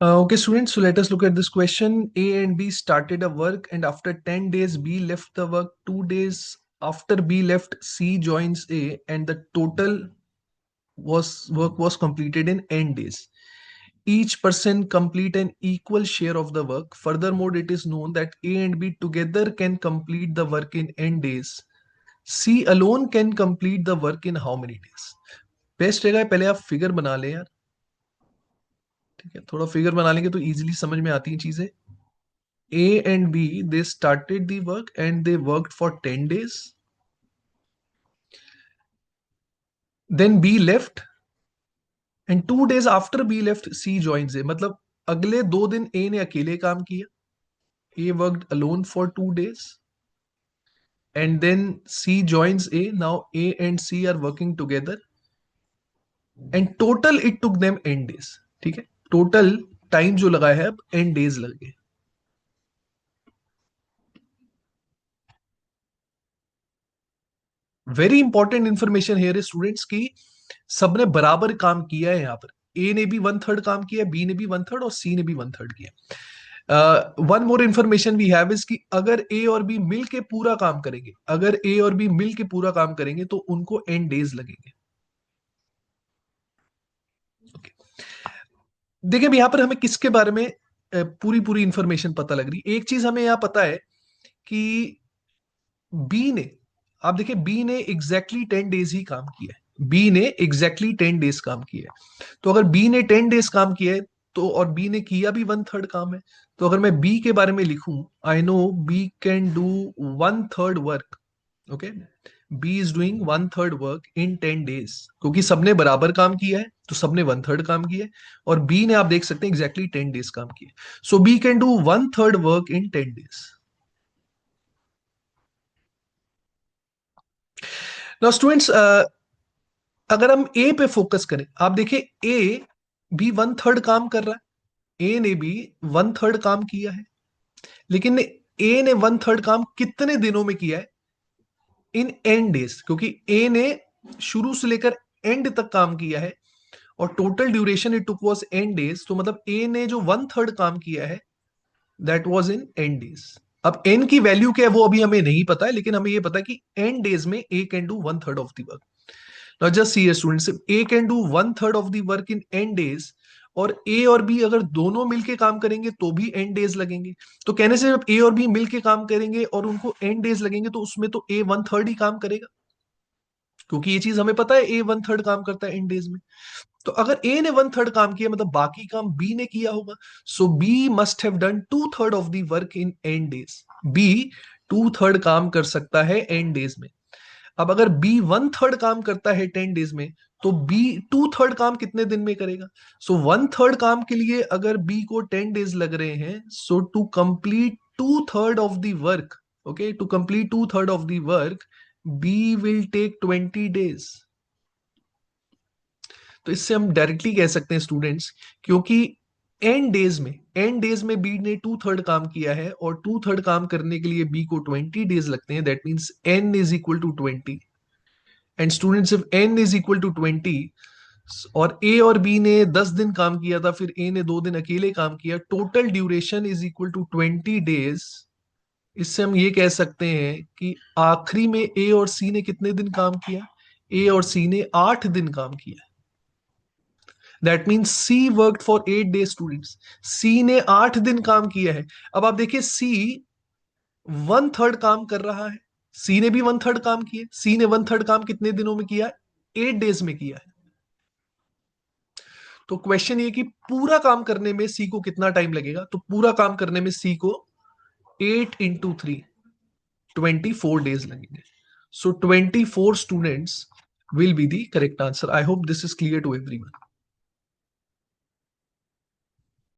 Okay, students, so let us look at this question. A and B started a work, and after 10 days, B left the work. 2 days after B left, C joins A, and the total work was completed in n days. Each person complete an equal share of the work. Furthermore, it is known that A and B together can complete the work in n days. C alone can complete the work in how many days? Best रहेगा पहले आप figure बना लें यार. ठीक है, थोड़ा figure बना लेंगे तो इजीली समझ में आती हैं चीजें. A and B, they started the work and they worked for 10 days. Then B left and 2 days after B left, C joins A. मतलब अगले 2 दिन A ने अकेले काम किया. A worked alone for 2 days. And then C joins A. Now A and C are working together. And total it took them n days. ठीक है, total time जो लगा है अब n days लग गए. वेरी इंपॉर्टेंट इंफॉर्मेशन हेयर है students की सबने बराबर काम किया है. यहाँ पर ए ने भी 1/3 काम किया, बी ने भी 1/3 और सी ने भी 1/3 किया. One more information we have is कि अगर ए और बी मिल के पूरा काम करेंगे, अगर ए और बी मिल के पूरा काम करेंगे तो उनको n डेज लगेंगे. okay. देखिए यहां पर हमें किसके बारे में पूरी पूरी इंफॉर्मेशन पता लग रही. एक चीज हमें यहां पता है कि बी ने, आप देखिए बी ने एग्जैक्टली 10 डेज ही काम किया है. बी ने एग्जैक्टली 10 डेज काम किया है. तो अगर बी ने 10 डेज काम किया है तो, और बी ने किया भी 1/3 काम है, तो अगर मैं बी के बारे में लिखूं, I know B can do 1/3 work. Okay, B is doing 1/3 work in 10 days, क्योंकि सबने बराबर काम किया है तो सबने 1/3 काम किया है. और बी ने आप देख सकते हैं एग्जैक्टली 10 डेज काम किया. So B can do 1/3 work in 10 days. Now students, अगर हम ए पे फोकस करें, आप देखिए ए भी 1/3 काम कर रहा है. ए ने भी 1/3 काम किया है, लेकिन ए ने 1/3 काम कितने दिनों में किया है? इन एन डेज, क्योंकि ए ने शुरू से लेकर एंड तक काम किया है और total duration it took was an days. तो मतलब ए ने जो 1/3 काम किया है that was in an days. अब एन की वैल्यू क्या है वो अभी हमें नहीं पता है, लेकिन हमें ये पता है कि एन डेज में A can do 1/3 of the work. Now just see students, if A can do 1/3 of the work in n days और A और B अगर दोनों मिलके काम करेंगे तो भी n डेज लगेंगे. तो कहने से जब A और B मिलके काम करेंगे और उनको n डेज लगेंगे तो उसमें तो A 1/3 ही काम करेगा, क्योंकि ये चीज हमें पता है A 1/3 काम करता है n डेज में. तो अगर A ने 1/3 काम किया मतलब बाकी काम B ने किया होगा. सो B must have done 2/3 of the work in n days. B 2/3 काम कर सकता है n डेज में. अब अगर बी 1/3 काम करता है 10 डेज में, तो बी 2/3 काम कितने दिन में करेगा? सो 1/3 काम के लिए अगर बी को 10 डेज लग रहे हैं, so to complete 2/3 of the work, okay, to complete 2/3 of the work B will take 20 days. तो इससे हम डायरेक्टली कह सकते हैं स्टूडेंट्स, क्योंकि एन डेज में बी ने 2/3 काम किया है और 2/3 काम करने के लिए बी को 20 डेज लगते हैं. That means N is equal to 20. And students if n is equal to 20 और a और b ने 10 दिन काम किया था, फिर a ने 2 दिन अकेले काम किया, total duration is equal to 20 days. इससे हम ये कह सकते हैं कि आखिरी में a और c ने कितने दिन काम किया? a और c ने 8 दिन काम किया. That means C worked for 8 days. Students, C ने 8 दिन काम किया है. अब आप देखिए C 1/3 काम कर रहा है, सी ने भी 1/3 काम किया. सी ने 1/3 काम कितने दिनों में किया? 8 डेज में किया है. तो क्वेश्चन ये कि पूरा काम करने में सी को कितना टाइम लगेगा? तो पूरा काम करने में सी को 8 × 3 24 डेज लगेंगे. सो 24 students will be the correct answer. I hope this is clear to everyone.